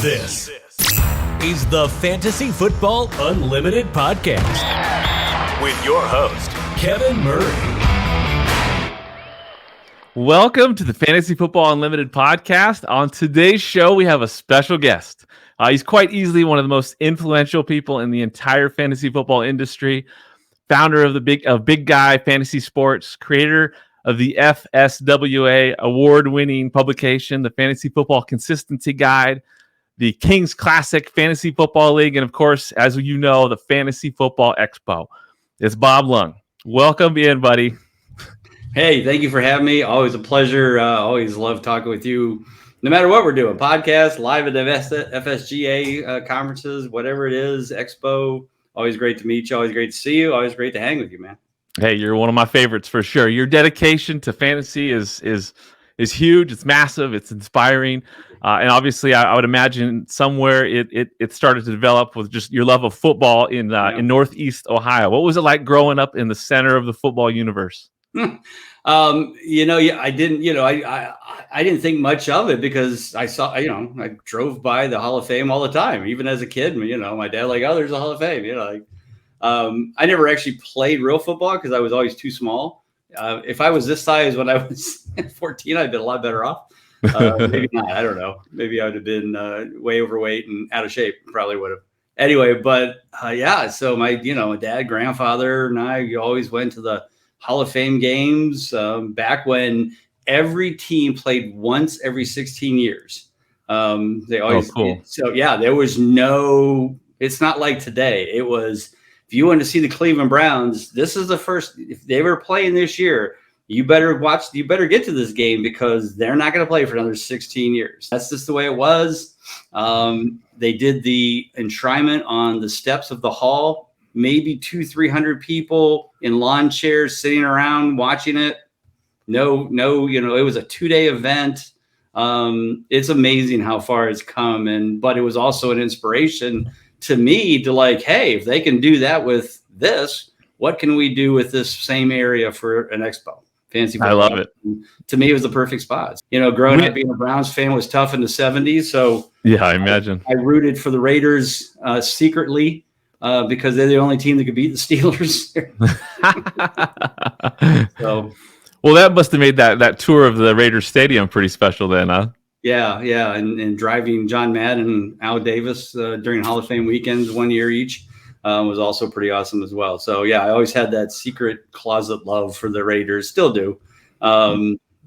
This is the Fantasy Football Unlimited podcast with your host, Kevin Murray. Welcome to the Fantasy Football Unlimited podcast. On today's show, we have a special guest. He's quite easily one of the most influential people in the entire fantasy football industry, founder of Big Guy Fantasy Sports, creator of the FSWA award-winning publication, the Fantasy Football Consistency Guide, the King's Classic Fantasy Football League, and of course, as you know, the Fantasy Football Expo. It's Bob Lung. Welcome in, buddy. Hey, thank you for having me. Always a pleasure. Always love talking with you, no matter what we're doing. Podcast, live at the FSGA conferences, whatever it is, Expo. Always great to meet you. Always great to see you. Always great to hang with you, man. Hey, you're one of my favorites for sure. Your dedication to fantasy is huge. It's massive. It's inspiring. And obviously, I would imagine somewhere it started to develop with just your love of football in Northeast Ohio. What was it like growing up in the center of the football universe? I didn't think much of it because I saw, I drove by the Hall of Fame all the time, even as a kid. My dad there's a Hall of Fame. I never actually played real football because I was always too small. If I was this size when I was 14, I'd been a lot better off. Maybe not. I don't know. Maybe I would have been way overweight and out of shape. Probably would have. Anyway, but so my dad, grandfather, and I always went to the Hall of Fame games back when every team played once every 16 years. They always cool. So there was no. It's not like today. It was. If you want to see the Cleveland Browns, this is the first. If they were playing this year, you better watch. You better get to this game because they're not going to play for another 16 years. That's just the way it was. They did the enshrinement on the steps of the hall. Maybe 200-300 people in lawn chairs sitting around watching it. No, it was a 2-day event. It's amazing how far it's come, but it was also an inspiration to me to hey, if they can do that with this, what can we do with this same area for an expo? Fantasy football. I love it. To me, it was the perfect spot. Growing up being a Browns fan was tough in the 70s. So yeah, I imagine. I rooted for the Raiders secretly because they're the only team that could beat the Steelers. Well, that must have made that tour of the Raiders Stadium pretty special then, huh? Yeah. And driving John Madden and Al Davis during Hall of Fame weekends 1 year each was also pretty awesome as well. So, I always had that secret closet love for the Raiders. Still do.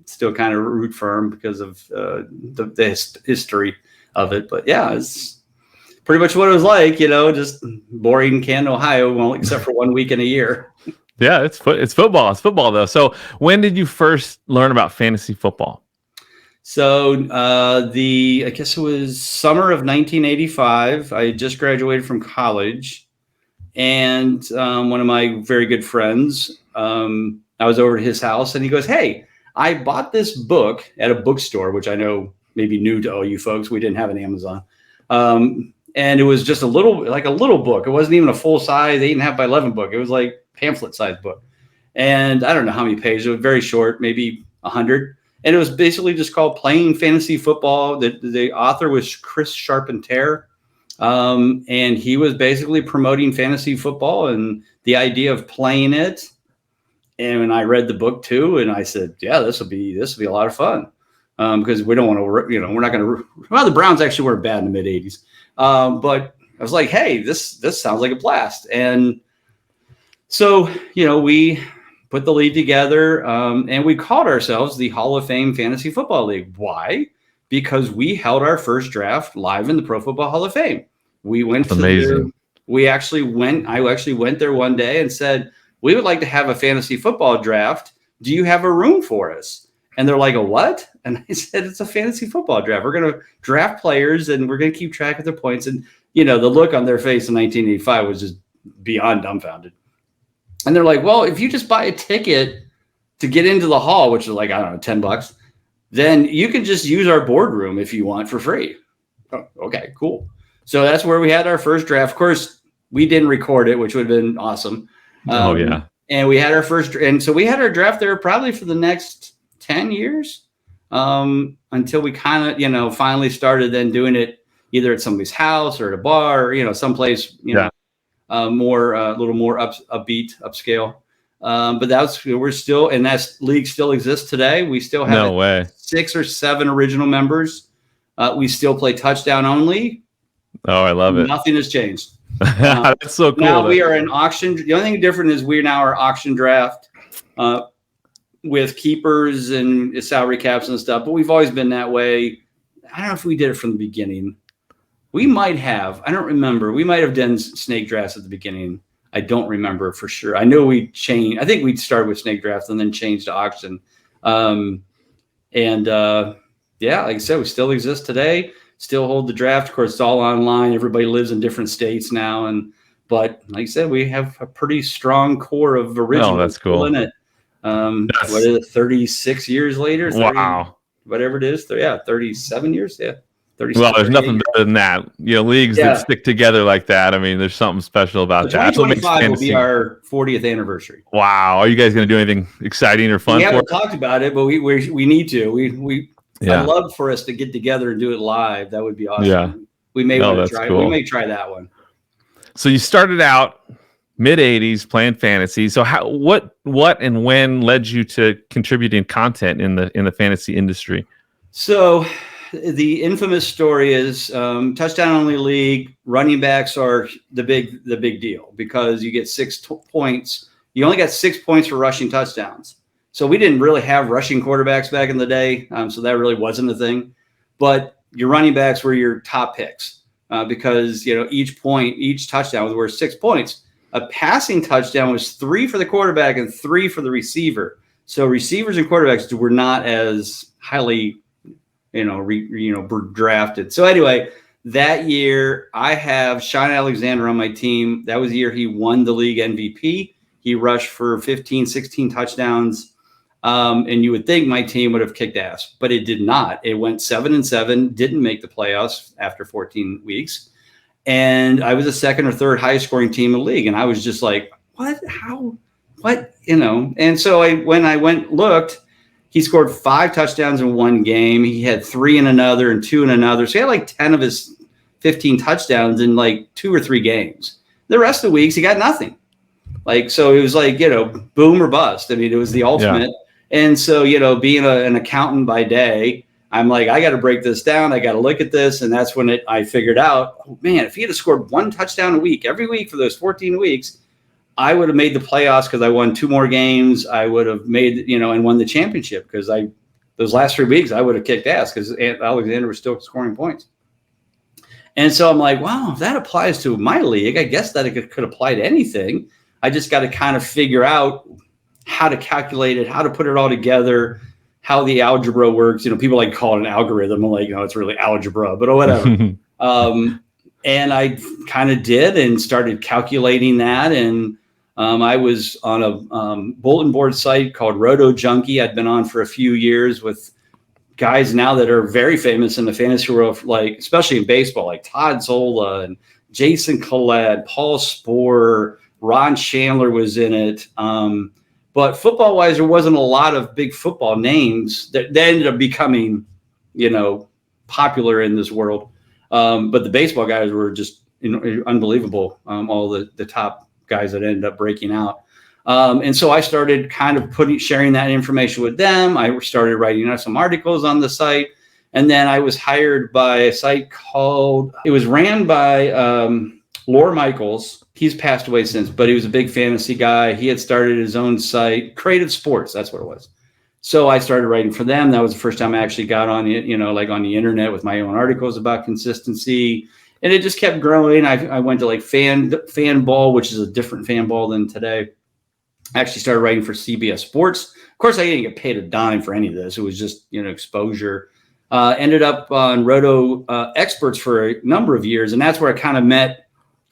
Still kind of root for them because of the history of it. But, it's pretty much what it was like, just boring Canton, Ohio, except for 1 week in a year. Yeah, it's football. It's football, though. So when did you first learn about fantasy football? So I guess it was summer of 1985. I had just graduated from college, and one of my very good friends, I was over at his house, and he goes, "Hey, I bought this book at a bookstore," which I know may be new to all you folks. We didn't have an Amazon, and it was just a little book. It wasn't even a full size 8.5 by 11 book. It was like pamphlet size book, and I don't know how many pages. It was very short, maybe 100. And it was basically just called Playing Fantasy Football. The author was Chris Charpentier. And he was basically promoting fantasy football and the idea of playing it. And when I read the book too, and I said, this will be a lot of fun. Because we don't want to, we're not going to, the Browns actually weren't bad in the mid 80s. But I was like, hey, this sounds like a blast. And so, we put the league together, and we called ourselves the Hall of Fame Fantasy Football League. Why? Because we held our first draft live in the Pro Football Hall of Fame. We went That's amazing. I actually went there one day and said, we would like to have a fantasy football draft. Do you have a room for us? And they're like, a what? And I said, it's a fantasy football draft. We're going to draft players and we're going to keep track of their points. And, the look on their face in 1985 was just beyond dumbfounded. And they're like, well, if you just buy a ticket to get into the hall, which is like, I don't know, $10, then you can just use our boardroom if you want for free. Oh, okay, cool. So that's where we had our first draft. Of course, we didn't record it, which would have been awesome. And we had our first, and so we had our draft there probably for the next 10 years until we kind of, finally started then doing it, either at somebody's house or at a bar, or, someplace, more, a little more upbeat, upscale. But we're still, and that league still exists today. We still have 6 or 7 original members. We still play touchdown only. Oh, I love it. Nothing has changed. That's so cool. Now we are an auction. The only thing different is we now are auction draft with keepers and salary caps and stuff. But we've always been that way. I don't know if we did it from the beginning. We might have. I don't remember. We might have done snake drafts at the beginning. I don't remember for sure. I know we changed. I think we started with snake drafts and then changed to auction. Like I said, we still exist today. Still hold the draft. Of course, it's all online. Everybody lives in different states now, but like I said, we have a pretty strong core of originals. Oh, that's cool. In it. What is it? 36 years later? 30, wow. Whatever it is. 37 years. Yeah. Well, there's nothing better than that. Leagues that stick together like that. I mean, there's something special about that. 2025 will be our 40th anniversary. Wow. Are you guys going to do anything exciting or fun? We haven't talked about it, but we need to. I'd love for us to get together and do it live. That would be awesome. Yeah. We may want to try. Cool. We may try that one. So you started out mid-'80s playing fantasy. So what and when led you to contributing content in the fantasy industry? So the infamous story is touchdown only league. Running backs are the big deal because you get 6 points. You only got 6 points for rushing touchdowns. So we didn't really have rushing quarterbacks back in the day. So that really wasn't a thing. But your running backs were your top picks because, each touchdown was worth 6 points. A passing touchdown was 3 for the quarterback and 3 for the receiver. So receivers and quarterbacks were not as highly, drafted. So anyway, that year I have Sean Alexander on my team. That was the year he won the league MVP. He rushed for 15, 16 touchdowns. And you would think my team would have kicked ass, but it did not. It went 7-7, didn't make the playoffs after 14 weeks. And I was the second or third highest scoring team in the league. And I was just like, what, how, what, And so when I looked, he scored 5 touchdowns in one game. He had 3 in another and 2 in another. So he had like 10 of his 15 touchdowns in like 2 or 3 games. The rest of the weeks, he got nothing. So it was like, boom or bust. I mean, it was the ultimate. Yeah. And so, being an accountant by day, I'm like, I got to break this down. I got to look at this. And that's when I figured out, oh, man, if he had scored 1 touchdown a week, every week for those 14 weeks, I would have made the playoffs because I won 2 more games. I would have made, and won the championship because those last 3 weeks, I would have kicked ass because Alexander was still scoring points. And so I'm like, wow, if that applies to my league, I guess that it could apply to anything. I just got to kind of figure out how to calculate it, how to put it all together, how the algebra works. People like to call it an algorithm. I'm like, it's really algebra, but whatever. And I kind of did and started calculating that. And I was on a bulletin board site called Roto Junkie. I'd been on for a few years with guys now that are very famous in the fantasy world, like especially in baseball, like Todd Zola and Jason Collette, Paul Sporer, Ron Chandler was in it. But football-wise, there wasn't a lot of big football names that ended up becoming, popular in this world. But the baseball guys were just unbelievable, all the top guys that ended up breaking out. And so I started kind of sharing that information with them. I started writing some articles on the site. And then I was hired by a site it was ran by Lore Michaels. He's passed away since, but he was a big fantasy guy. He had started his own site, Creative Sports. That's what it was. So I started writing for them. That was the first time I actually got on it, on the internet with my own articles about consistency. And it just kept growing. I went to Fanball, which is a different Fanball than today. I actually started writing for CBS Sports. Of course, I didn't get paid a dime for any of this. It was just, exposure. Ended up on Roto Experts for a number of years. And that's where I kind of met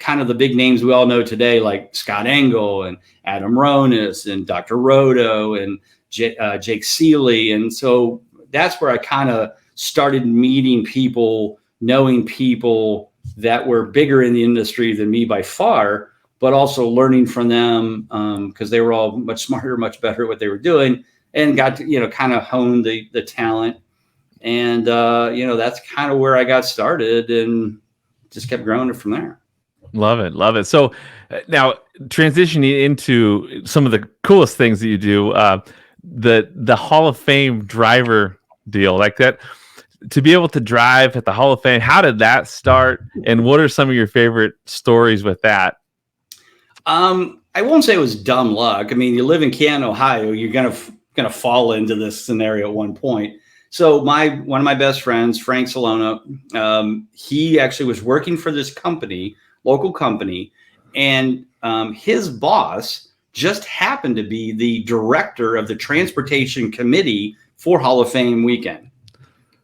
the big names we all know today, like Scott Engel and Adam Ronis and Dr. Roto and Jake Seeley. And so that's where I kind of started meeting people, knowing people that were bigger in the industry than me by far, but also learning from them because they were all much smarter, much better at what they were doing, and got to, kind of hone the talent. And, that's kind of where I got started and just kept growing it from there. Love it. Love it. So now transitioning into some of the coolest things that you do, the Hall of Fame driver deal, like that, to be able to drive at the Hall of Fame, how did that start? And what are some of your favorite stories with that? I won't say it was dumb luck. I mean, you live in Canton, Ohio, you're gonna fall into this scenario at one point. So one of my best friends, Frank Salona, he actually was working for this company, local company, and his boss just happened to be the director of the transportation committee for Hall of Fame weekend.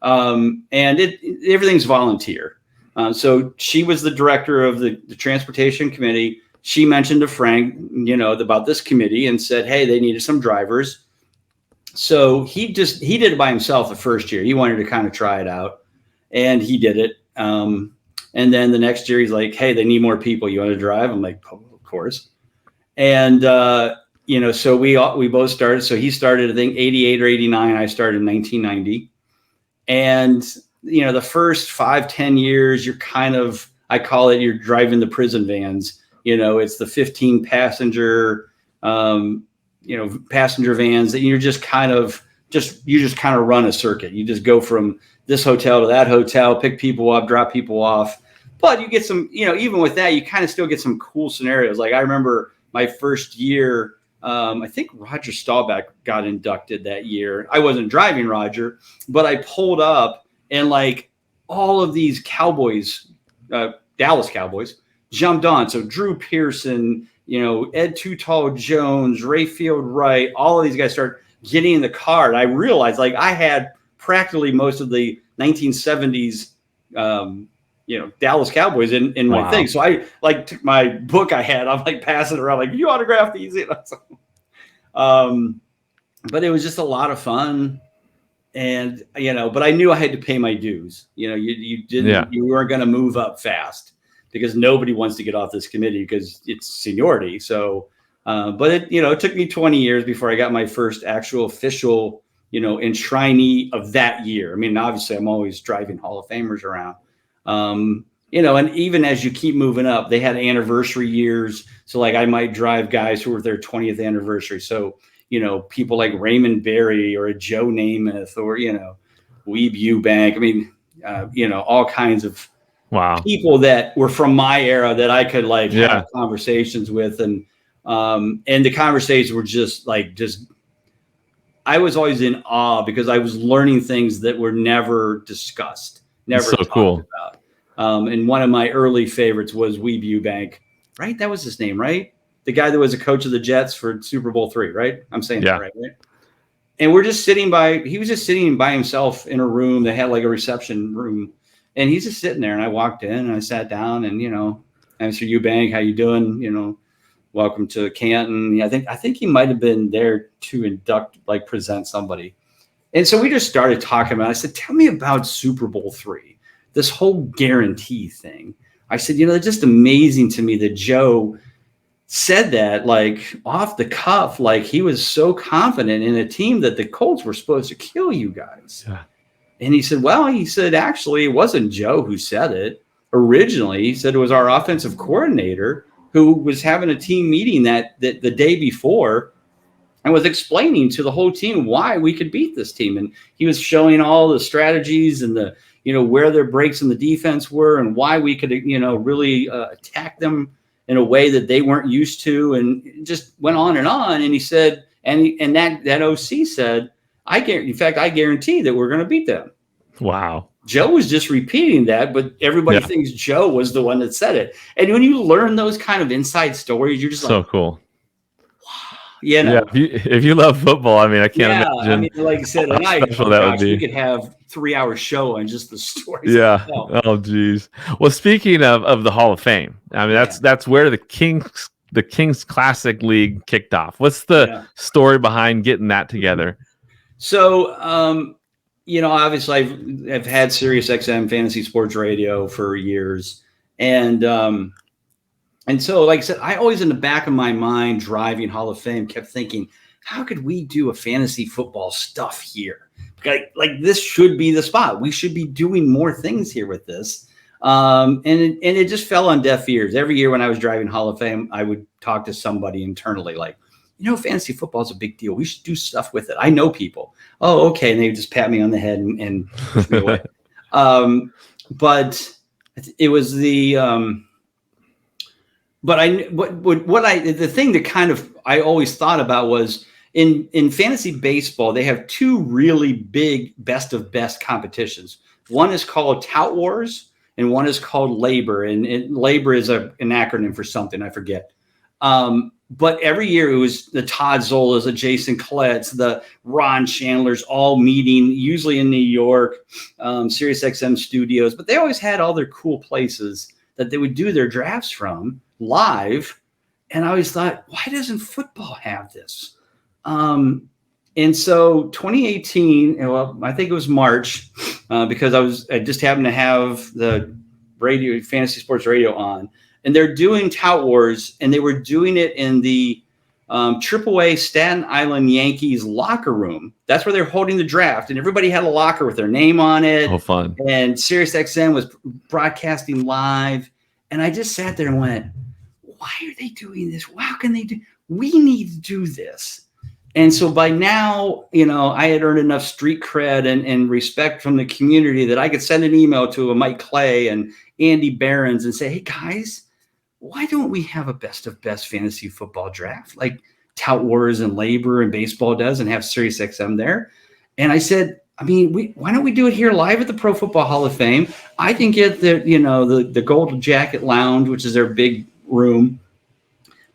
And everything's volunteer. So she was the director of the transportation committee. She mentioned to Frank, about this committee and said, hey, they needed some drivers. So he did it by himself the first year. He wanted to kind of try it out, and he did it. And then the next year he's like, hey, they need more people. You want to drive? I'm like, oh, of course. And, so we both started. So he started, I think, 88 or 89. I started in 1990. And, the first 5-10 years, you're kind of, I call it, you're driving the prison vans. It's the 15 passenger, passenger vans that you're just kind of run a circuit. You just go from this hotel to that hotel, pick people up, drop people off. But you get some, even with that, you kind of still get some cool scenarios. Like I remember my first year, I think Roger Staubach got inducted that year. I wasn't driving Roger, but I pulled up and like all of these Cowboys, Dallas Cowboys, jumped on. So Drew Pearson, Ed Too Tall Jones, Rayfield Wright, all of these guys start getting in the car. And I realized like I had practically most of the 1970s, Dallas Cowboys in my thing. So I like took my book I had, I'm like passing it around, like, you autograph these. But it was just a lot of fun. And, but I knew I had to pay my dues. You weren't going to move up fast because nobody wants to get off this committee because it's seniority. So, but it took me 20 years before I got my first actual official, enshrinee of that year. I mean, obviously I'm always driving Hall of Famers around. And even as you keep moving up, they had anniversary years. So like I might drive guys who were their 20th anniversary. So, people like Raymond Berry or a Joe Namath or, Weeb Eubank. I mean, all kinds of people that were from my era that I could have conversations with. And the conversations were just I was always in awe because I was learning things that were never discussed, never talked about. And one of my early favorites was Weeb Eubank, right? That was his name, right? The guy that was a coach of the Jets for Super Bowl III, right? I'm saying that right? And he was just sitting by himself in a room. They had like a reception room and he's just sitting there. And I walked in and I sat down and, Mr. Eubank, how you doing? Welcome to Canton. I think he might've been there to present somebody. And so we just started talking about it. I said, tell me about Super Bowl III, this whole guarantee thing. I said, it's just amazing to me that Joe said that off the cuff, he was so confident in a team that the Colts were supposed to kill you guys. Yeah. And he said, actually, it wasn't Joe who said it originally. He said it was our offensive coordinator who was having a team meeting that the day before and was explaining to the whole team why we could beat this team. And he was showing all the strategies and the, where their breaks in the defense were and why we could, really attack them in a way that they weren't used to, and it just went on. And he said, and that OC said, I guarantee that we're going to beat them. Wow. Joe was just repeating that, but everybody thinks Joe was the one that said it. And when you learn those kind of inside stories, you're just so cool. Wow. If you love football, I mean, I can't imagine. I mean, like I said, we could have 3-hour show on just the stories. Yeah. Oh, geez. Well, speaking of the Hall of Fame, I mean, that's where the Kings Classic League kicked off. What's the story behind getting that together? So, obviously I've had Sirius XM Fantasy Sports Radio for years. And so, like I said, I always in the back of my mind driving Hall of Fame kept thinking, how could we do a fantasy football stuff here? like this should be the spot. We should be doing more things here with this. And it just fell on deaf ears. Every year when I was driving Hall of Fame, I would talk to somebody internally like, fantasy football is a big deal. We should do stuff with it. I know people. Oh, okay. And they would just pat me on the head and push me away. But it was the the thing that kind of I always thought about was in fantasy baseball, they have two really big best of best competitions. One is called Tout Wars and one is called Labor. And Labor is an acronym for something, I forget. But every year it was the Todd Zolas, the Jason Colletts, the Ron Chandlers all meeting, usually in New York, SiriusXM studios. But they always had all their cool places that they would do their drafts from live. And I always thought, why doesn't football have this? And so 2018, well, I think it was March, because I just happened to have the radio, Fantasy Sports Radio on. And they're doing Tout Wars, and they were doing it in the AAA Staten Island Yankees locker room. That's where they're holding the draft, and everybody had a locker with their name on it. Oh, fun. And SiriusXM was broadcasting live. And I just sat there and went, why are they doing this? How can they do? We need to do this. And so by now, I had earned enough street cred and respect from the community that I could send an email to a Mike Clay and Andy Behrens and say, hey, guys, why don't we have a best of best fantasy football draft like Tout Wars and Labor and baseball does and have SiriusXM there? And I said, why don't we do it here live at the Pro Football Hall of Fame? I can get the Gold Jacket Lounge, which is their big room.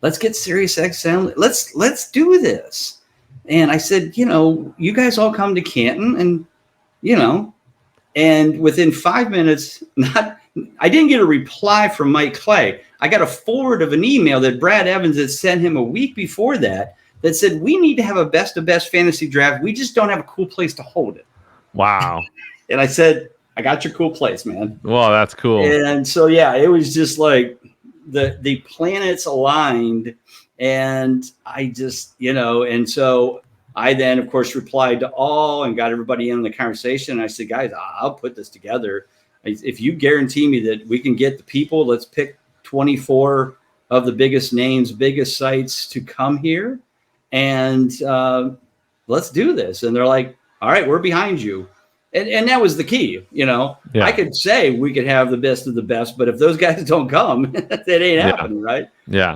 Let's get SiriusXM. Let's do this. And I said, you guys all come to Canton and within 5 minutes, I didn't get a reply from Mike Clay. I got a forward of an email that Brad Evans had sent him a week before that said, we need to have a best of best fantasy draft. We just don't have a cool place to hold it. Wow. And I said, I got your cool place, man. Well, that's cool. And so, yeah, it was just like the planets aligned. And I just, and so I then, of course, replied to all and got everybody in on the conversation. And I said, guys, I'll put this together. If you guarantee me that we can get the people, let's pick 24 of the biggest names, biggest sites to come here. And let's do this. And they're like, all right, we're behind you. And that was the key. Yeah. I could say we could have the best of the best, but if those guys don't come, that ain't happening. Right. Yeah.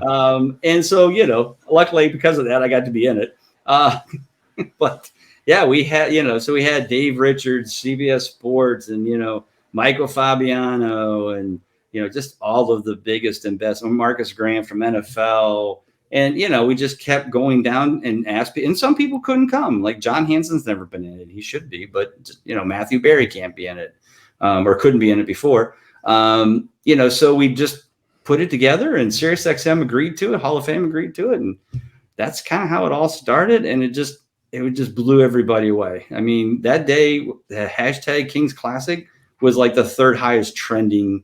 And so, luckily because of that, I got to be in it. But yeah, we had, so we had Dave Richards, CBS Sports, and, Michael Fabiano, and, just all of the biggest and best, Marcus Graham from NFL. And, we just kept going down and asking, and some people couldn't come. Like John Hanson's never been in it. He should be, but just, Matthew Berry can't be in it, or couldn't be in it before. So we just put it together, and SiriusXM agreed to it. Hall of Fame agreed to it. And that's kind of how it all started. And it just blew everybody away. That day, the hashtag Kings Classic was like the third highest trending.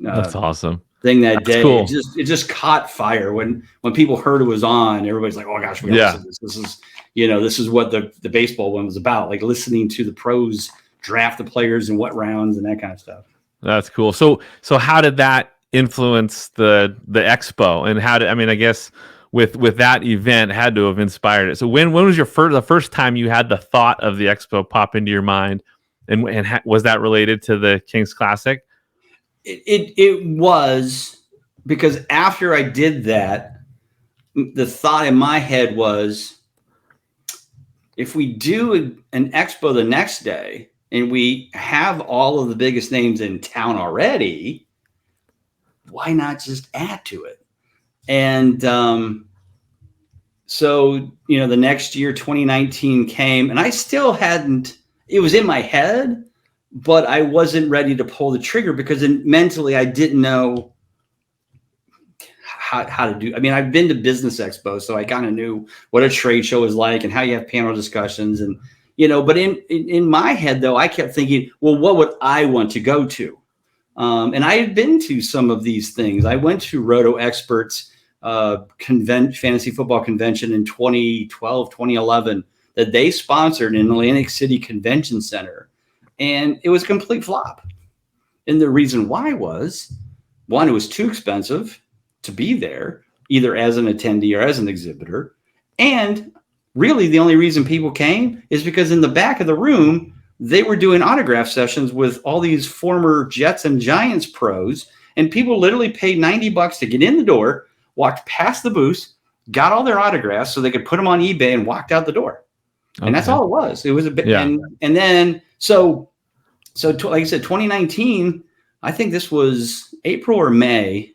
That's awesome. Thing that That's day. Cool. It just caught fire when people heard it was on. Everybody's like, oh gosh, we got to listen to this. This is what the baseball one was about, like listening to the pros draft the players and what rounds and that kind of stuff. That's cool. So how did that influence the expo, and how did, I guess with that event had to have inspired it. So when was the first time you had the thought of the expo pop into your mind, and was that related to the Kings Classic? It was, because after I did that, the thought in my head was, if we do an expo the next day and we have all of the biggest names in town already, why not just add to it? And so, the next year, 2019 came, and I still hadn't, it was in my head, but I wasn't ready to pull the trigger because mentally I didn't know how to do. I've been to business expos, so I kind of knew what a trade show is like and how you have panel discussions, and but in my head though, I kept thinking, well, what would I want to go to? And I had been to some of these things. I went to Roto Experts fantasy football convention in 2012, 2011. that they sponsored in Atlantic City Convention Center. And it was a complete flop. And the reason why was, one, it was too expensive to be there, either as an attendee or as an exhibitor. And really the only reason people came is because in the back of the room, they were doing autograph sessions with all these former Jets and Giants pros. And people literally paid $90 to get in the door, walked past the booth, got all their autographs so they could put them on eBay and walked out the door. Okay. And that's all it was. It was a bit. Yeah. And then, so like I said, 2019, I think this was April or May,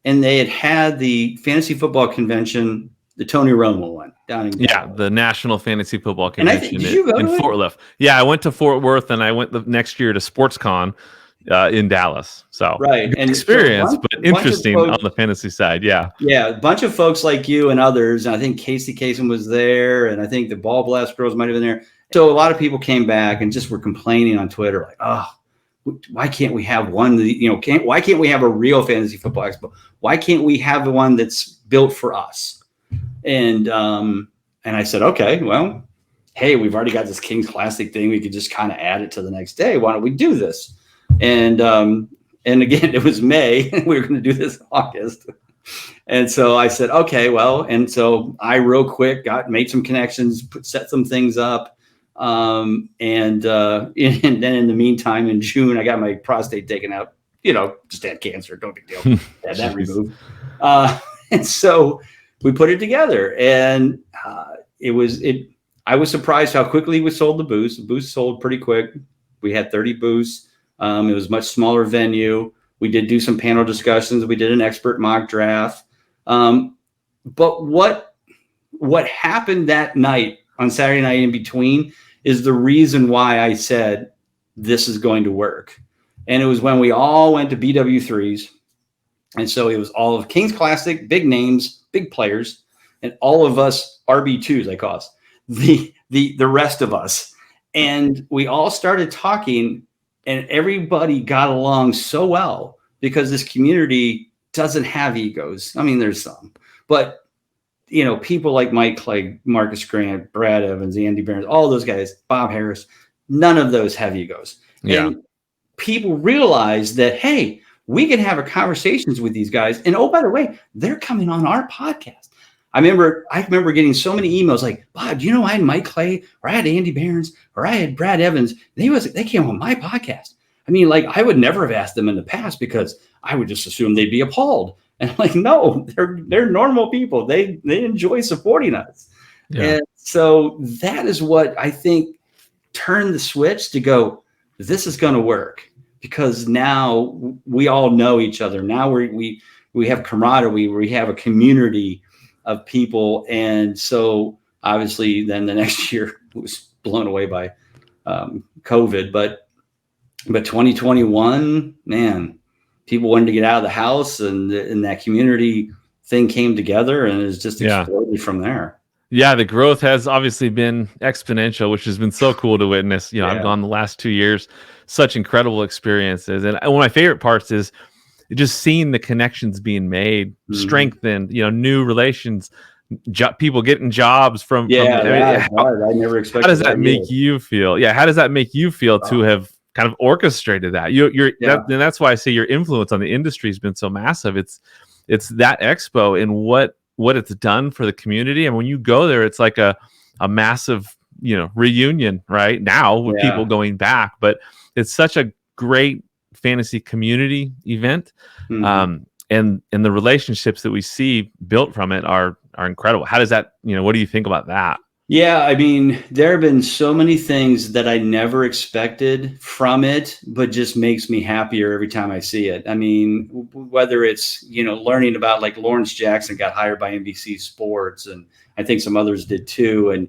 and they had the Fantasy Football Convention, the Tony Romo one down in Dallas. The National Fantasy Football Convention in Fort Worth. Yeah, I went to Fort Worth, and I went the next year to SportsCon in Dallas. So right, and experience, so but interesting on the fantasy side. Yeah, a bunch of folks like you and others. And I think Casey Kasem was there, and I think the Ball Blast Girls might have been there. So a lot of people came back and just were complaining on Twitter, like, "Oh, why can't we have one? Why can't we have a real Fantasy Football Expo? Why can't we have the one that's built for us?" And I said, okay, well, hey, we've already got this King's Classic thing. We could just kind of add it to the next day. Why don't we do this? And again, it was May. We were going to do this in August. And so I said, okay, well, and so I real quick made some connections, set some things up. And then in the meantime, in June, I got my prostate taken out, just had cancer. No big deal. Had that removed. And so we put it together, and I was surprised how quickly we sold the booths. The booths sold pretty quick. We had 30 booths. It was a much smaller venue. We did do some panel discussions. We did an expert mock draft. But what happened that night on Saturday night in between is the reason why I said this is going to work. And it was when we all went to BW3s. And so it was all of King's Classic, big names, big players, and all of us RB2s, I call us, the rest of us. And we all started talking, and everybody got along so well because this community doesn't have egos. I mean, there's some, but people like Mike Clegg, Marcus Grant, Brad Evans, Andy Barnes, all those guys, Bob Harris, none of those have egos. Yeah. And people realize that, hey, we can have conversations with these guys. And oh, by the way, they're coming on our podcast. I remember getting so many emails like, Bob, I had Mike Clay, or I had Andy Barnes, or I had Brad Evans. They came on my podcast. I mean, like, I would never have asked them in the past because I would just assume they'd be appalled. And I'm like, no, they're normal people. They enjoy supporting us. Yeah. And so that is what I think turned the switch to go, this is going to work, because now we all know each other. Now we have camaraderie, we have a community of people. And so obviously then the next year was blown away by COVID, but 2021, man, people wanted to get out of the house, and that community thing came together, and it's just exploded from there. Yeah, the growth has obviously been exponential, which has been so cool to witness. I've gone the last 2 years, such incredible experiences. And one of my favorite parts is just seeing the connections being made, strengthened, new relations, people getting jobs from. I never expected. How does that make you feel? Yeah. How does that make you feel to have kind of orchestrated that? And that's why I say your influence on the industry has been so massive. It's that expo and what it's done for the community. And when you go there, it's like a massive, reunion right now with people going back, but it's such a great fantasy community event. Mm-hmm. And the relationships that we see built from it are incredible. How does that, what do you think about that? Yeah, I mean, there have been so many things that I never expected from it, but just makes me happier every time I see it. I mean, whether it's, learning about, like, Lawrence Jackson got hired by NBC Sports, and I think some others did too. And,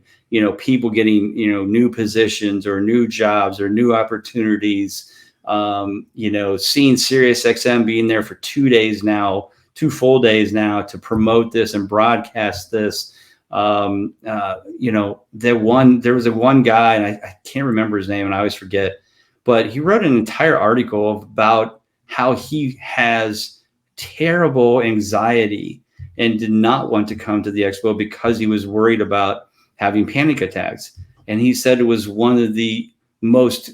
people getting, new positions or new jobs or new opportunities, seeing SiriusXM being there for 2 days now, 2 full days now to promote this and broadcast this. There was one guy, and I can't remember his name, and I always forget, but he wrote an entire article about how he has terrible anxiety and did not want to come to the expo because he was worried about having panic attacks. And he said it was one of the most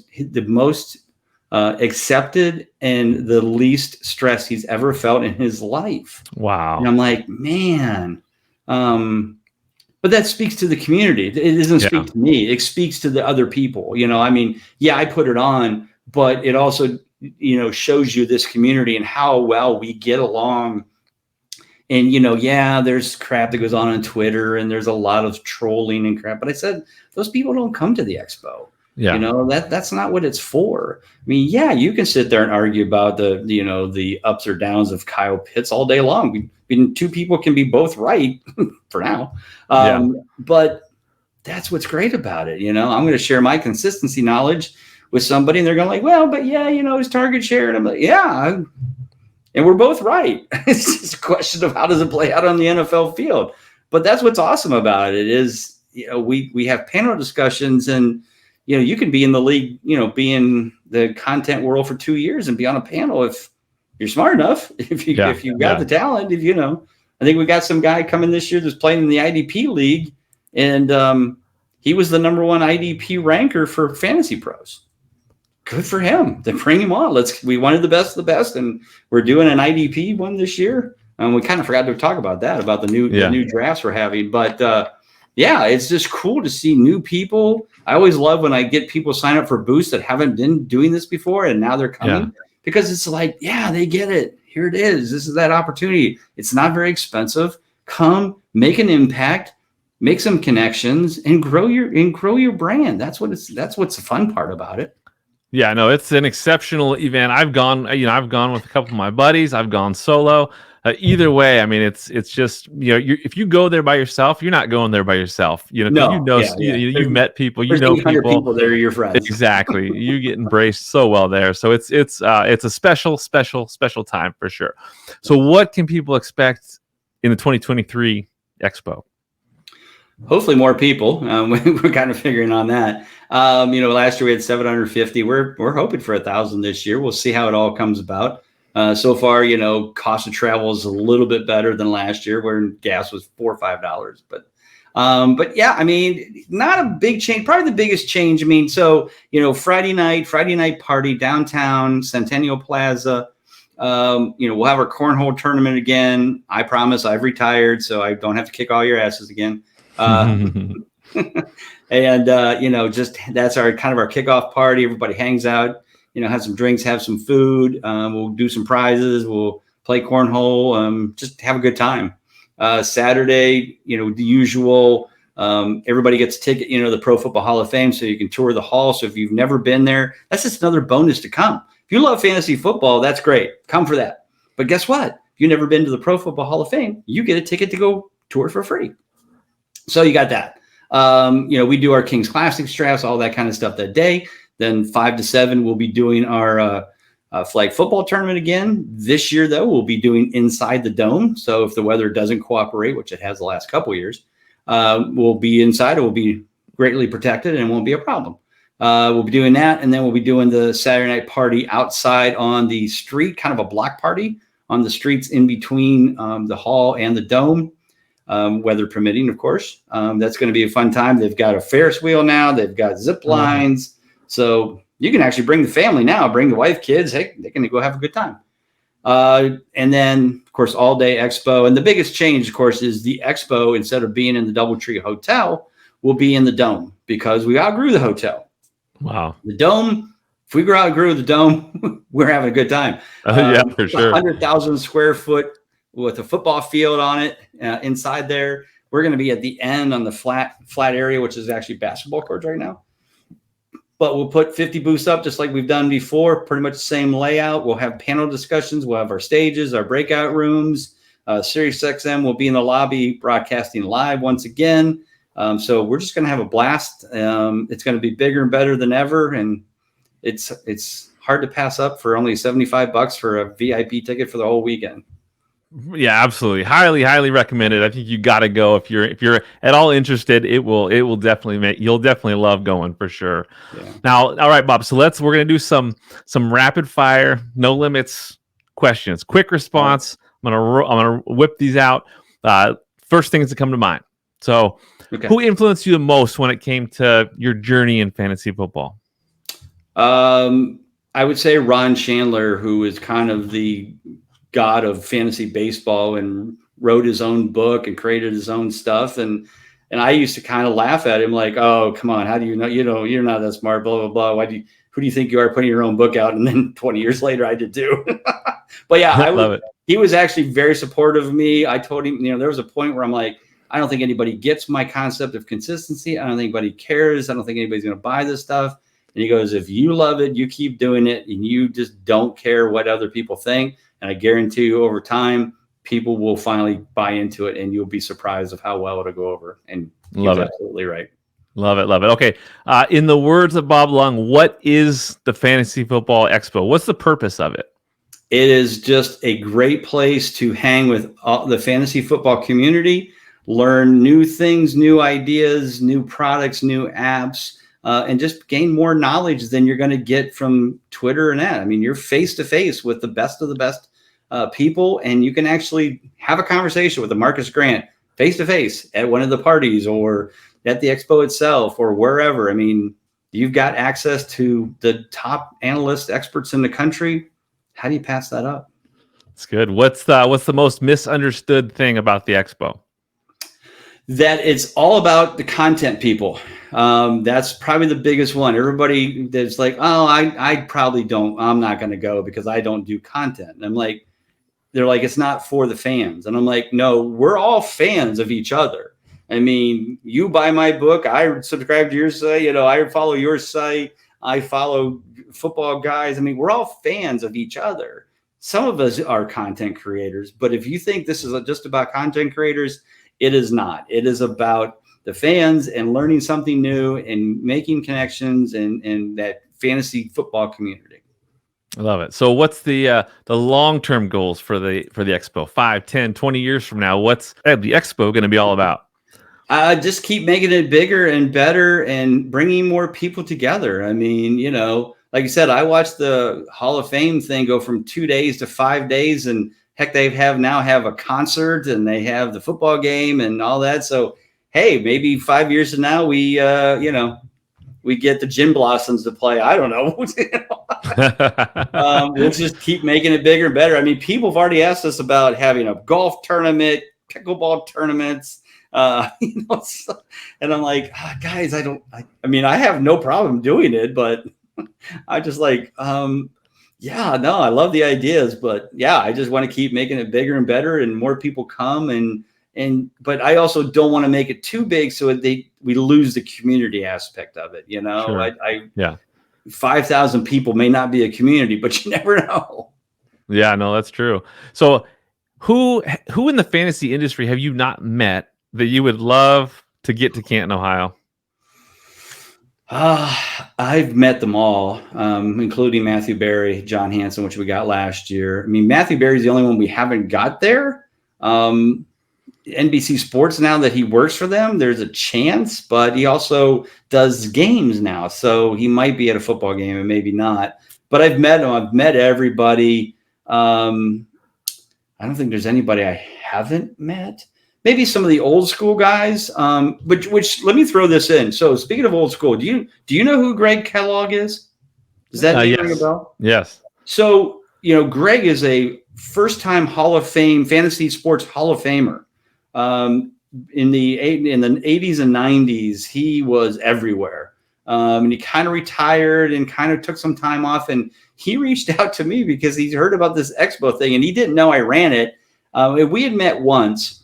accepted and the least stress he's ever felt in his life. Wow. And I'm like, man, but that speaks to the community. It doesn't speak to me. It speaks to the other people. I mean, yeah, I put it on, but it also, shows you this community and how well we get along. And, yeah, there's crap that goes on Twitter and there's a lot of trolling and crap. But I said, those people don't come to the expo. Yeah. That's not what it's for. I mean, yeah, you can sit there and argue about the ups or downs of Kyle Pitts all day long. Two people can be both right for now. But that's what's great about it. I'm going to share my consistency knowledge with somebody and they're going like, well, but yeah, his target share. And I'm like, yeah, and we're both right. It's just a question of how does it play out on the NFL field. But that's what's awesome about it is, we have panel discussions and, you can be in the league, be in the content world for 2 years and be on a panel if you're smart enough, if you've got the talent, I think we got some guy coming this year that's playing in the IDP league and he was the number one IDP ranker for Fantasy Pros. Good for him. Then bring him on. We wanted the best of the best, and we're doing an IDP one this year. And we kind of forgot to talk about that, about the new drafts we're having. But it's just cool to see new people. I always love when I get people sign up for boosts that haven't been doing this before, and now they're coming because it's like, they get it. Here it is. This is that opportunity. It's not very expensive. Come, make an impact, make some connections, and grow your brand. That's what's the fun part about it. Yeah, no, it's an exceptional event. I've gone with a couple of my buddies. I've gone solo. Either way, I mean, it's just if you go there by yourself, you're not going there by yourself. You've met people, people. They're your friends. Exactly, you get embraced so well there. So it's a special time for sure. So what can people expect in the 2023 Expo? Hopefully more people. We're kind of figuring on that. Last year we had 750. We're hoping for 1,000 this year. We'll see how it all comes about. So far, cost of travel is a little bit better than last year, where gas was $4 or $5. But yeah, I mean, not a big change. Probably the biggest change. I mean, so Friday night party downtown Centennial Plaza. We'll have our cornhole tournament again. I promise I've retired, so I don't have to kick all your asses again. And just that's our kind of our kickoff party. Everybody hangs out, have some drinks, have some food. We'll do some prizes. We'll play cornhole. Just have a good time. Saturday, the usual. Everybody gets a ticket, the Pro Football Hall of Fame, so you can tour the hall. So if you've never been there, that's just another bonus to come. If you love fantasy football, that's great. Come for that. But guess what? If you've never been to the Pro Football Hall of Fame, you get a ticket to go tour for free. So you got that. We do our King's Classics drafts, all that kind of stuff that day. Then 5 to 7, we'll be doing our flag football tournament again. This year, though, we'll be doing inside the dome. So if the weather doesn't cooperate, which it has the last couple of years, we'll be inside. It will be greatly protected and it won't be a problem. We'll be doing that. And then we'll be doing the Saturday night party outside on the street, kind of a block party on the streets in between the hall and the dome. Weather permitting, of course. That's going to be a fun time. They've got a Ferris wheel now. They've got zip lines. So you can actually bring the family now, bring the wife, kids. Hey, they can go have a good time. And then, of course, all day expo. And the biggest change, of course, is the expo, instead of being in the DoubleTree Hotel, will be in the dome because we outgrew the hotel. Wow. The dome, if we outgrew the dome, we're having a good time. Yeah, for sure. 100,000 square foot with a football field on it inside there. We're going to be at the end on the flat area, which is actually basketball courts right now. But we'll put 50 booths up just like we've done before, pretty much the same layout. We'll have panel discussions. We'll have our stages, our breakout rooms. SiriusXM will be in the lobby broadcasting live once again. So we're just going to have a blast. It's going to be bigger and better than ever. And it's hard to pass up for only $75 for a VIP ticket for the whole weekend. Yeah, absolutely. Highly recommended. I think you got to go if you're at all interested. You'll definitely love going for sure. Yeah. Now, all right, Bob. So we're going to do some rapid fire, no limits questions. Quick response. I'm gonna whip these out. First things that come to mind. So Okay. who influenced you the most when it came to your journey in fantasy football? I would say Ron Chandler, who is kind of the god of fantasy baseball and wrote his own book and created his own stuff. And I used to kind of laugh at him like, oh, come on. How do you know, you're not that smart, blah, blah, blah. Who do you think you are putting your own book out? And then 20 years later, I did too. But yeah, Love it. He was actually very supportive of me. I told him, there was a point where I'm like, I don't think anybody gets my concept of consistency. I don't think anybody cares. I don't think anybody's going to buy this stuff. And he goes, if you love it, you keep doing it, and you just don't care what other people think. And I guarantee you over time, people will finally buy into it, and you'll be surprised of how well it'll go over. And he's absolutely right. Love it. Love it. Okay. In the words of Bob Lung, what is the Fantasy Football Expo? What's the purpose of it? It is just a great place to hang with all the fantasy football community, learn new things, new ideas, new products, new apps, and just gain more knowledge than you're going to get from Twitter and that. I mean, you're face to face with the best of the best people, and you can actually have a conversation with a Marcus Grant face to face at one of the parties or at the expo itself or wherever. I mean, you've got access to the top analysts, experts in the country. How do you pass that up? That's good. What's the most misunderstood thing about the expo? That it's all about the content people. That's probably the biggest one. Everybody that's like, oh, I'm not going to go because I don't do content. And I'm like, they're like, it's not for the fans. And I'm like, no, we're all fans of each other. I mean, you buy my book, I subscribe to your site, I follow your site, I follow Football Guys. I mean, we're all fans of each other. Some of us are content creators, but if you think this is just about content creators, it is not. It is about the fans and learning something new and making connections and that fantasy football community. I love it. So what's the long-term goals for the expo? 5, 10, 20 years from now, what's the expo going to be all about? Just keep making it bigger and better and bringing more people together. I mean, like I said, I watched the Hall of Fame thing go from 2 days to 5 days, and heck, they now have a concert and they have the football game and all that. So, hey, maybe 5 years from now, we get the Gin Blossoms to play. I don't know. We'll just keep making it bigger and better. I mean, people have already asked us about having a golf tournament, pickleball tournaments, and I'm like, guys, I mean, I have no problem doing it, but I just like, yeah, no, I love the ideas, but yeah, I just want to keep making it bigger and better and more people come but I also don't want to make it too big so we lose the community aspect of it. Sure. Yeah. 5,000 people may not be a community, but you never know. Yeah, no, that's true. So who in the fantasy industry have you not met that you would love to get to Canton, Ohio? I've met them all, including Matthew Berry, John Hansen, which we got last year. I mean, Matthew Berry's the only one we haven't got there. NBC Sports, now that he works for them, there's a chance, but he also does games now. So he might be at a football game and maybe not. But I've met him. I've met everybody. I don't think there's anybody I haven't met. Maybe some of the old school guys, which let me throw this in. So speaking of old school, do you know who Greg Kellogg is? Does that ring a bell? Yes. So, Greg is a first-time Hall of Fame, fantasy sports Hall of Famer. In the 80s and 90s, he was everywhere. And he kind of retired and kind of took some time off. And he reached out to me because he heard about this expo thing, and he didn't know I ran it. We had met once.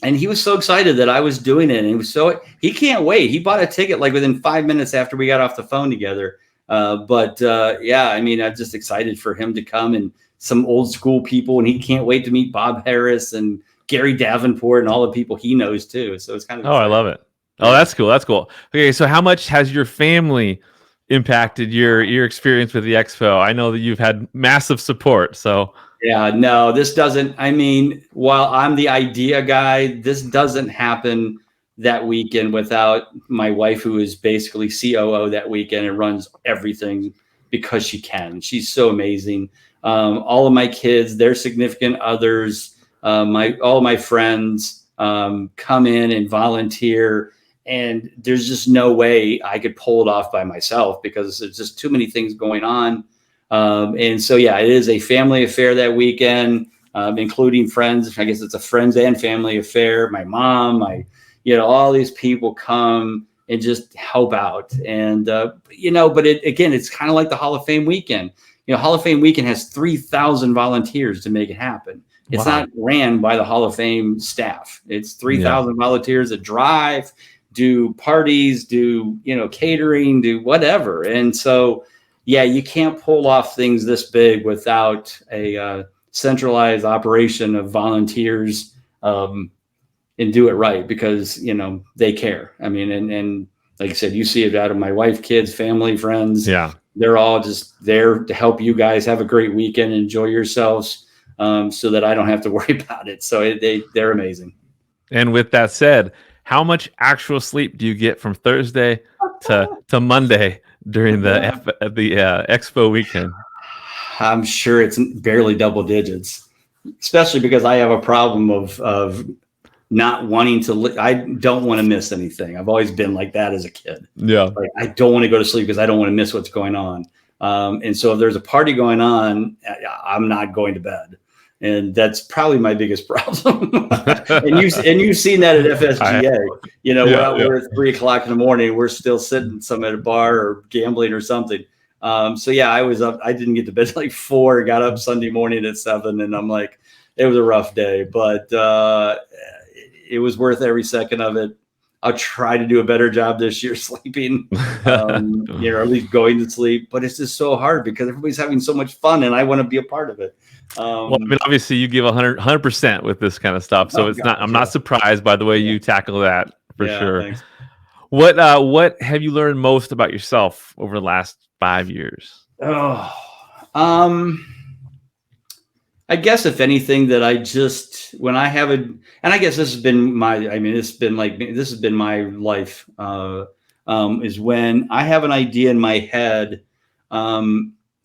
And he was so excited that I was doing it. And he can't wait. He bought a ticket like within 5 minutes after we got off the phone together. Yeah, I mean, I'm just excited for him to come and some old school people. And he can't wait to meet Bob Harris and Gary Davenport and all the people he knows too. So it's kind of exciting. I love it. Oh, that's cool. That's cool. Okay. So how much has your family impacted your experience with the expo? I know that you've had massive support. So yeah, no, this doesn't. I mean, while I'm the idea guy, this doesn't happen that weekend without my wife, who is basically COO that weekend and runs everything because she can. She's so amazing. All of my kids, their significant others, all of my friends, come in and volunteer. And there's just no way I could pull it off by myself because there's just too many things going on. And so, yeah, it is a family affair that weekend, including friends. I guess it's a friends and family affair. My mom, all these people come and just help out. And, but it's kind of like the Hall of Fame weekend. Hall of Fame weekend has 3,000 volunteers to make it happen. It's not ran by the Hall of Fame staff. It's 3,000 volunteers that drive, do parties, do, catering, do whatever. And so, yeah, you can't pull off things this big without a centralized operation of volunteers and do it right because, they care. I mean, and like I said, you see it out of my wife, kids, family, friends. Yeah. They're all just there to help you guys have a great weekend, enjoy yourselves so that I don't have to worry about it. So they're amazing. And with that said, how much actual sleep do you get from Thursday to Monday during the expo weekend? I'm sure it's barely double digits, especially because I have a problem of not wanting to. I don't want to miss anything. I've always been like that as a kid. Yeah, like I don't want to go to sleep because I don't want to miss what's going on. And so if there's a party going on, I'm not going to bed. And that's probably my biggest problem. and you've seen that at FSGA. We're at 3 o'clock in the morning. We're still sitting some at a bar or gambling or something. So yeah, I was up. I didn't get to bed like 4. Got up Sunday morning at 7, and I'm like, it was a rough day, but it was worth every second of it. I'll try to do a better job this year sleeping, or at least going to sleep. But it's just so hard because everybody's having so much fun, and I want to be a part of it. Well, I mean, obviously, you give 100% with this kind of stuff, so I'm not surprised by the way you tackle that for sure. Thanks. What have you learned most about yourself over the last 5 years? I guess if anything that I just when I have and I guess this has been this has been my life is when I have an idea in my head.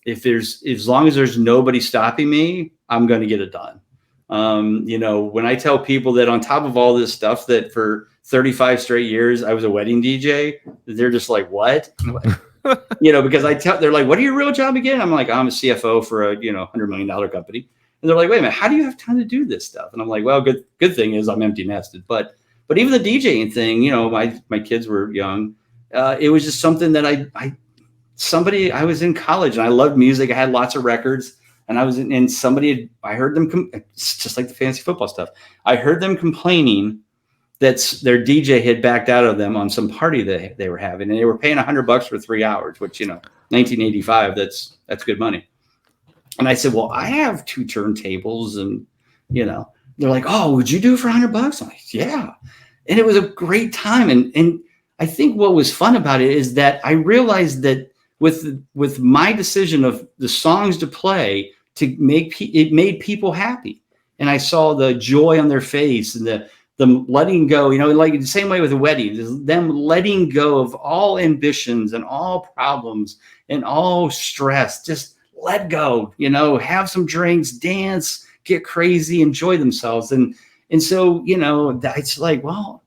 As long as there's nobody stopping me, I'm going to get it done. When I tell people that on top of all this stuff that for 35 straight years I was a wedding DJ, they're just like, what? Because they're like, what are your real job again? I'm like, I'm a CFO for a $100 million company. And they're like, wait a minute, how do you have time to do this stuff? And I'm like, well, good thing is I'm empty nested. But even the DJing thing, my kids were young. It was just something that I was in college and I loved music. I had lots of records and I heard them, it's just like the fantasy football stuff. I heard them complaining that their DJ had backed out of them on some party that they were having. And they were paying $100 for 3 hours, which, 1985, that's good money. And I said, well, I have 2 turntables and, they're like, oh, would you do it for $100? I'm like, yeah. And it was a great time. And I think what was fun about it is that I realized that with my decision of the songs to play to it made people happy. And I saw the joy on their face and the letting go, like the same way with a wedding, them letting go of all ambitions and all problems and all stress, just let go, have some drinks, dance, get crazy, enjoy themselves. And so, it's like, well,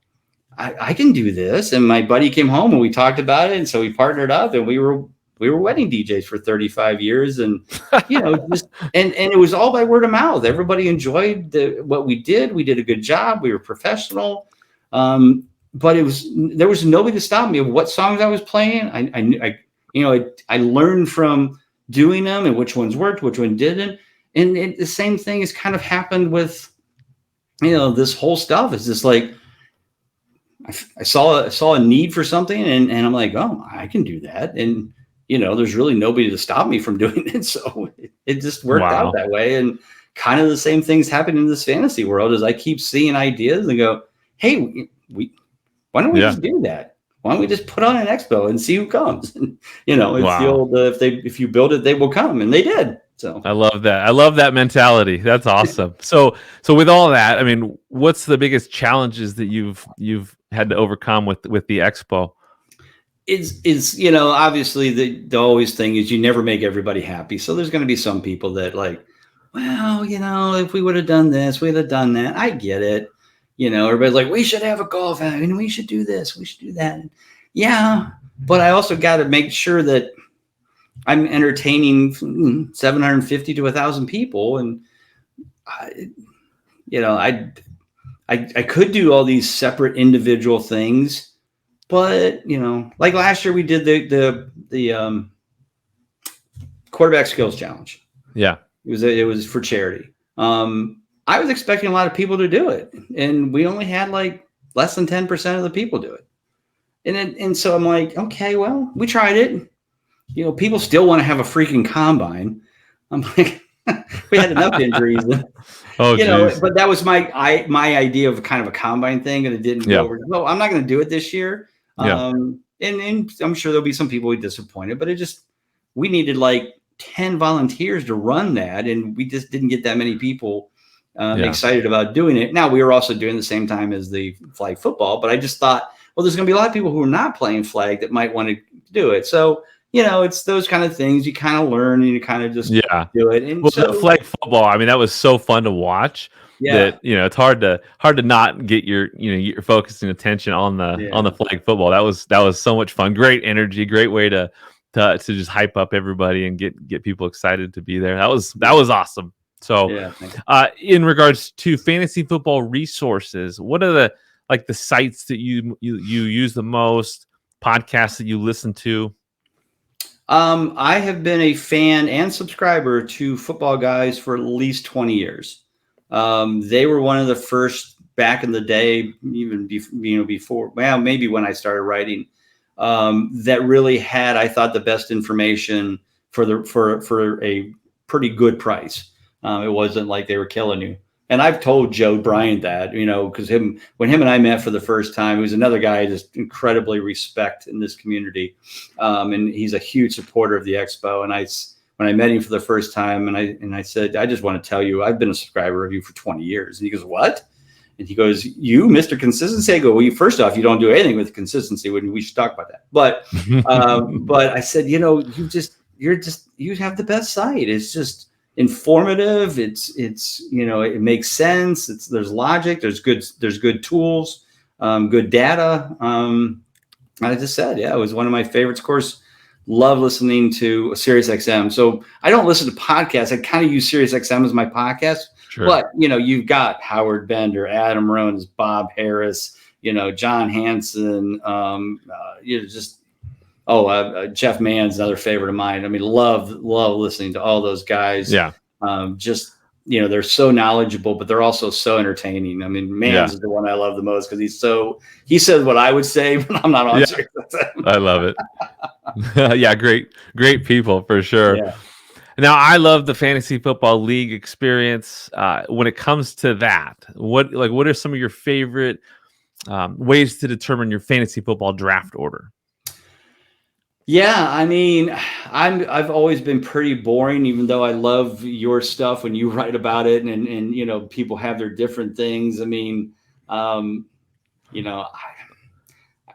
I can do this. And my buddy came home and we talked about it. And so we partnered up and we were wedding DJs for 35 years. And, and it was all by word of mouth. Everybody enjoyed what we did. We did a good job. We were professional. But there was nobody to stop me of what songs I was playing. I learned from doing them and which ones worked, which one didn't. And the same thing has kind of happened with, this whole stuff. It's just like, I saw a need for something and I'm like, oh, I can do that. And, there's really nobody to stop me from doing it. So it just worked out that way. And kind of the same things happen in this fantasy world as I keep seeing ideas and go, hey, why don't we just do that? Why don't we just put on an expo and see who comes? And, it's the old, if you build it, they will come. And they did. So I love that. I love that mentality. That's awesome. So with all that, I mean, what's the biggest challenges that you've had to overcome with the expo? It's obviously the always thing is you never make everybody happy. So there's going to be some people that like, well, if we would have done this, we'd have done that. I get it. everybody's like, we should have a golf outing and we should do this, we should do that. Yeah, but I also got to make sure that I'm entertaining 750 to 1,000 people, and I could do all these separate individual things, but like last year we did the quarterback skills challenge. Yeah, it was for charity. I was expecting a lot of people to do it, and we only had like less than 10% of the people do it. And so I'm like, okay, well, we tried it. People still want to have a freaking combine. I'm like, we had enough injuries. But that was my idea of kind of a combine thing, and it didn't go over. No, I'm not going to do it this year. And I'm sure there'll be some people who are disappointed, but we needed like 10 volunteers to run that, and we just didn't get that many people excited about doing it. Now, we were also doing the same time as the flag football, but I just thought, well, there's going to be a lot of people who are not playing flag that might want to do it. So, it's those kind of things you kind of learn and you kind of just do it. And the flag football, I mean, that was so fun to watch. That it's hard to not get your your focusing attention on the flag football. That was so much fun. Great energy, great way to just hype up everybody and get people excited to be there. That was awesome. So in regards to fantasy football resources, what are the sites that you use the most, podcasts that you listen to? I have been a fan and subscriber to Football Guys for at least 20 years. They were one of the first back in the day, even before, well, maybe when I started writing, that really had, I thought, the best information for a pretty good price. It wasn't like they were killing you. And I've told Joe Bryant that, because when him and I met for the first time, he was another guy I just incredibly respect in this community. And he's a huge supporter of the Expo. And when I met him for the first time, and I said, I just want to tell you, I've been a subscriber of you for 20 years. And he goes, what? And he goes, you, Mr. Consistency? I go, well, first off, you don't do anything with consistency. We should talk about that. But I said, you have the best site. It's just informative. It makes sense. There's logic. There's good tools, good data. I just said, it was one of my favorites. Of course, love listening to SiriusXM. So I don't listen to podcasts. I kind of use SiriusXM as my podcast. Sure. But you've got Howard Bender, Adam Rones, Bob Harris, John Hansen, Jeff Mann's another favorite of mine. I mean, love listening to all those guys. Yeah. They're so knowledgeable, but they're also so entertaining. I mean, Mann's is the one I love the most because he says what I would say, but I'm not on SiriusXM. I love it. Great people for sure. Yeah. Now, I love the Fantasy Football League experience. When it comes to that, what are some of your favorite ways to determine your fantasy football draft order? Yeah, I mean, I've always been pretty boring, even though I love your stuff when you write about it, and people have their different things. I mean, I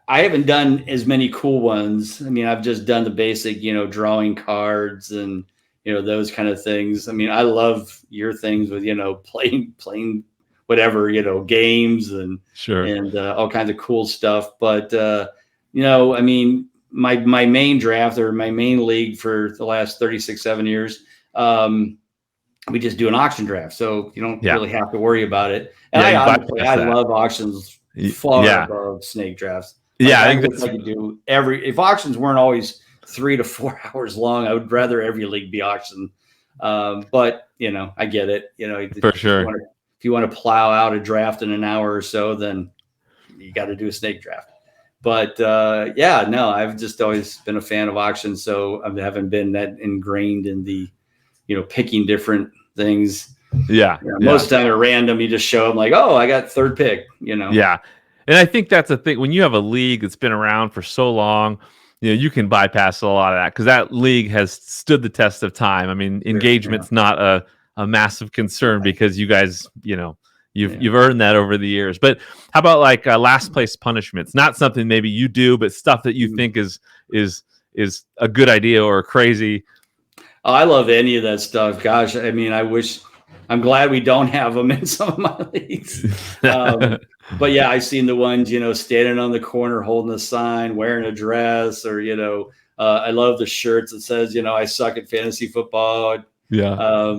haven't done as many cool ones. I mean, I've just done the basic, drawing cards and those kind of things. I mean, I love your things with playing whatever games and sure and all kinds of cool stuff. But I mean, my main draft or my main league for the last 36-7 years, we just do an auction draft, so you don't really have to worry about it. And I love auctions far above snake drafts. I think that's, I could do if auctions weren't always 3 to 4 hours long, I would rather every league be auction. But I get it. For sure. If you want to plow out a draft in an hour or so, then you got to do a snake draft. But I've just always been a fan of auctions, so I haven't been that ingrained in the, picking different things. Most of the time at random, you just show them like, oh, I got third pick. Yeah, and I think that's the thing when you have a league that's been around for so long. You can bypass a lot of that because that league has stood the test of time. I mean, engagement's not a massive concern because you guys, you've earned that over the years. But how about like last place punishments? Not something maybe you do, but stuff that you think is a good idea or crazy. Oh, I love any of that stuff. Gosh, I mean, I'm glad we don't have them in some of my leagues. But yeah, I've seen the ones, standing on the corner holding a sign, wearing a dress, or, I love the shirts that says, I suck at fantasy football. Yeah.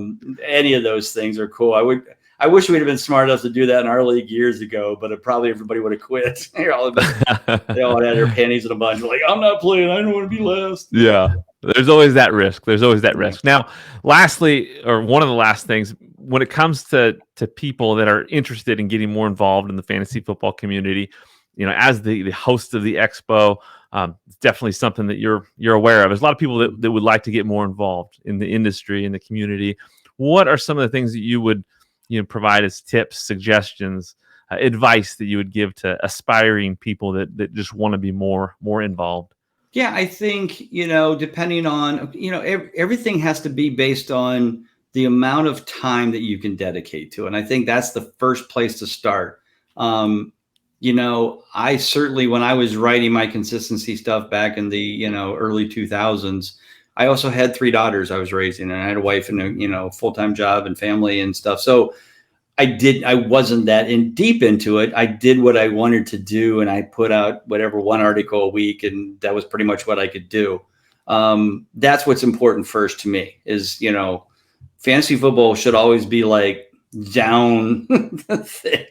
Any of those things are cool. I wish we'd have been smart enough to do that in our league years ago, but probably everybody would have quit. They all had their panties in a bunch. Like, I'm not playing. I don't want to be last. Yeah. There's always that risk. Now, lastly, or one of the last things, when it comes to people that are interested in getting more involved in the fantasy football community, as the host of the expo, it's definitely something that you're aware of. There's a lot of people that would like to get more involved in the industry, in the community. What are some of the things that you would provide as tips, suggestions, advice that you would give to aspiring people that just want to be more involved? Yeah, I think, depending on, everything has to be based on the amount of time that you can dedicate to it. And I think that's the first place to start. I certainly, when I was writing my consistency stuff back in the, early 2000s, I also had 3 daughters I was raising, and I had a wife and a, full-time job and family and stuff. So I wasn't that deep into it. I did what I wanted to do, and I put out whatever, 1 article a week, and that was pretty much what I could do. That's what's important first to me is, fantasy football should always be like down the thing.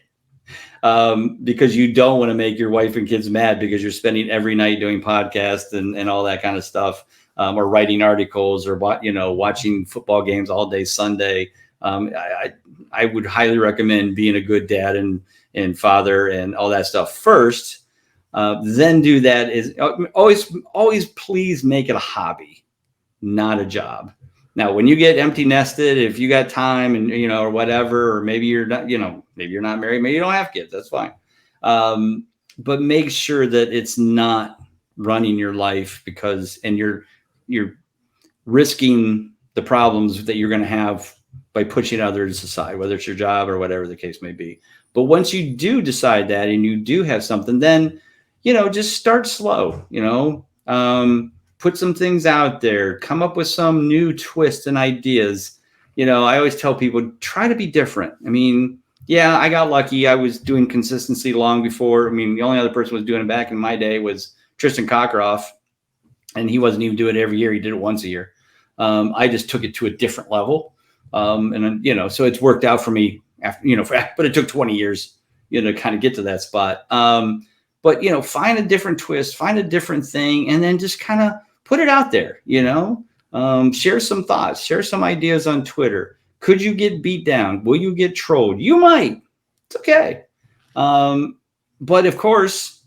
Because you don't want to make your wife and kids mad because you're spending every night doing podcasts and all that kind of stuff, or writing articles, or watching football games all day Sunday. I would highly recommend being a good dad and father and all that stuff first. Then do that. Is always please make it a hobby, not a job. Now, when you get empty nested, if you got time and, or whatever, or maybe you're not, maybe you're not married, maybe you don't have kids, that's fine. But make sure that it's not running your life and you're risking the problems that you're going to have by pushing others aside, whether it's your job or whatever the case may be. But once you do decide that and you do have something, then, just start slow, put some things out there, come up with some new twists and ideas. I always tell people, try to be different. I mean, yeah, I got lucky. I was doing consistency long before. I mean, the only other person who was doing it back in my day was Tristan Cockcroft, and he wasn't even doing it every year. He did it once a year. I just took it to a different level. And so it's worked out for me after, but it took 20 years, to kind of get to that spot. But, find a different twist, find a different thing, and then just kind of put it out there, share some thoughts, share some ideas on Twitter. Could you get beat down? Will you get trolled? You might. It's okay. But of course,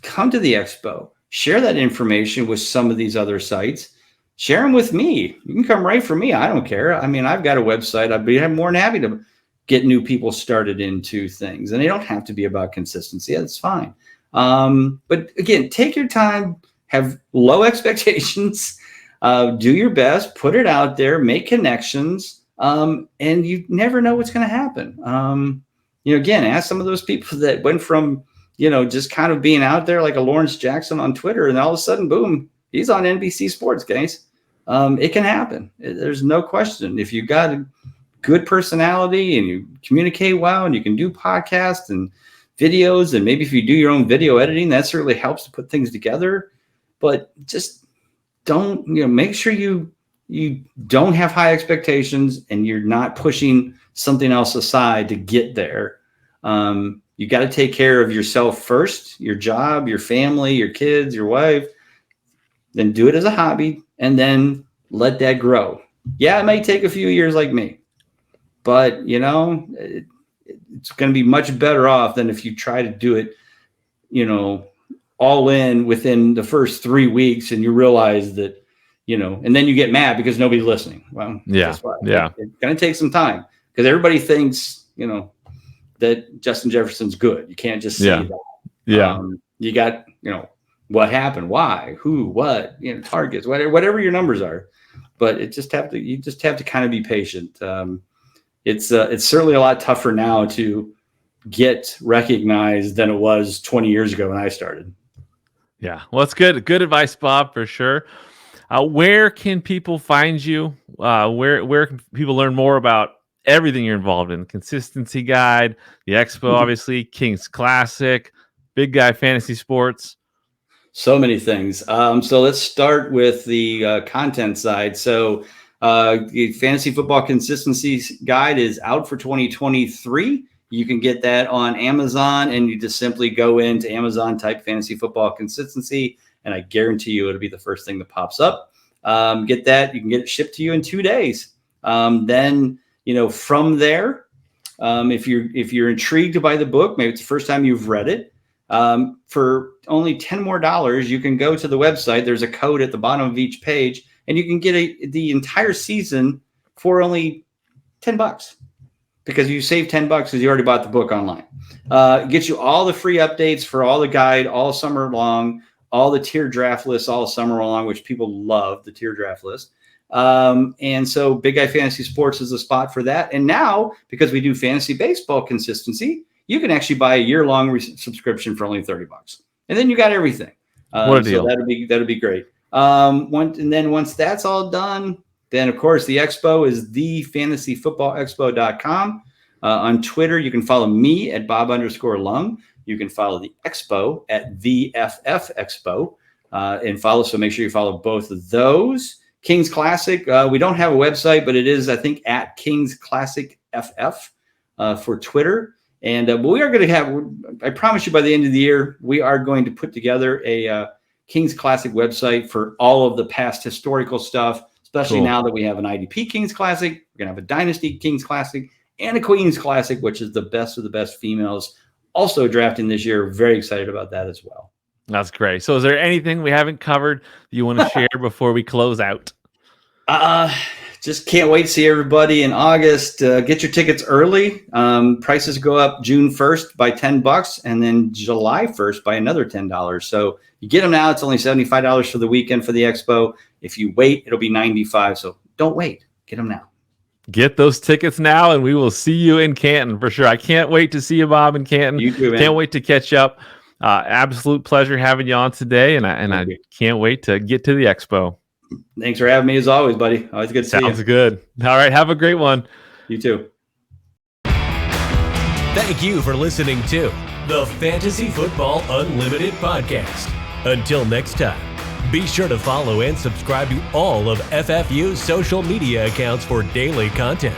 come to the expo, share that information with some of these other sites. Share them with me. You can come right for me. I don't care. I mean, I've got a website. I'd be more than happy to get new people started into things. And they don't have to be about consistency. That's fine. But again, take your time, have low expectations, do your best, put it out there, make connections, and you never know what's going to happen. Again, ask some of those people that went from, just kind of being out there like a Lawrence Jackson on Twitter, and all of a sudden, boom, he's on NBC Sports, guys. It can happen. There's no question. If you got a good personality and you communicate well and you can do podcasts and videos, and maybe if you do your own video editing, that certainly helps to put things together. But just don't, make sure you don't have high expectations and you're not pushing something else aside to get there. You got to take care of yourself first, your job, your family, your kids, your wife. Then do it as a hobby, and then let that grow. Yeah, it may take a few years like me, but it's going to be much better off than if you try to do it, all in within the first 3 weeks, and you realize that, and then you get mad because nobody's listening. Well, yeah, it's going to take some time because everybody thinks, that Justin Jefferson's good. You can't just say that. Yeah. You got, what happened, why, who, what, targets, whatever your numbers are. But you just have to kind of be patient. It's certainly a lot tougher now to get recognized than it was 20 years ago when I started. Yeah. Well, it's good advice, Bob, for sure. Where can people find you? Where can people learn more about everything you're involved in. Consistency Guide, the Expo, obviously, King's Classic, Big Guy Fantasy Sports. So many things. So let's start with the content side. So the Fantasy Football Consistency Guide is out for 2023. You can get that on Amazon, and you just simply go into Amazon, type Fantasy Football Consistency, and I guarantee you it'll be the first thing that pops up. Get that. You can get it shipped to you in 2 days. Then, from there, if you're intrigued by the book, maybe it's the first time you've read it, for only $10 more, you can go to the website. There's a code at the bottom of each page, and you can get the entire season for only $10 because you save $10 because you already bought the book online. It gets you all the free updates for all the guide all summer long, all the tier draft lists all summer long, which people love the tier draft list. And so Big Guy Fantasy Sports is the spot for that. And now, because we do fantasy baseball consistency, you can actually buy a year-long subscription for only $30, and then you got everything. What a deal! So that'd be great. And then once that's all done, then of course the expo is thefantasyfootballexpo.com. On Twitter, you can follow me at Bob_Lung. You can follow the expo at VFF Expo, and so make sure you follow both of those. King's Classic, we don't have a website, but it is, I think, at King's Classic FF for Twitter. And we are going to have, I promise you by the end of the year, we are going to put together a King's Classic website for all of the past historical stuff, especially now that we have an IDP King's Classic. We're going to have a Dynasty King's Classic and a Queen's Classic, which is the best of the best females also drafting this year. Very excited about that as well. That's great. So is there anything we haven't covered that you want to share before we close out? Just can't wait to see everybody in August. Get your tickets early. Prices go up June 1st by $10 and then July 1st by another $10. So you get them now. It's only $75 for the weekend for the expo. If you wait, it'll be $95. So don't wait. Get them now. Get those tickets now, and we will see you in Canton for sure. I can't wait to see you, Bob, in Canton. You too, man. Can't wait to catch up. Absolute pleasure having you on today, and I can't wait to get to the expo. Thanks for having me as always, buddy. Always good to see you. Sounds good. All right. Have a great one. You too. Thank you for listening to the Fantasy Football Unlimited podcast. Until next time, be sure to follow and subscribe to all of FFU's social media accounts for daily content.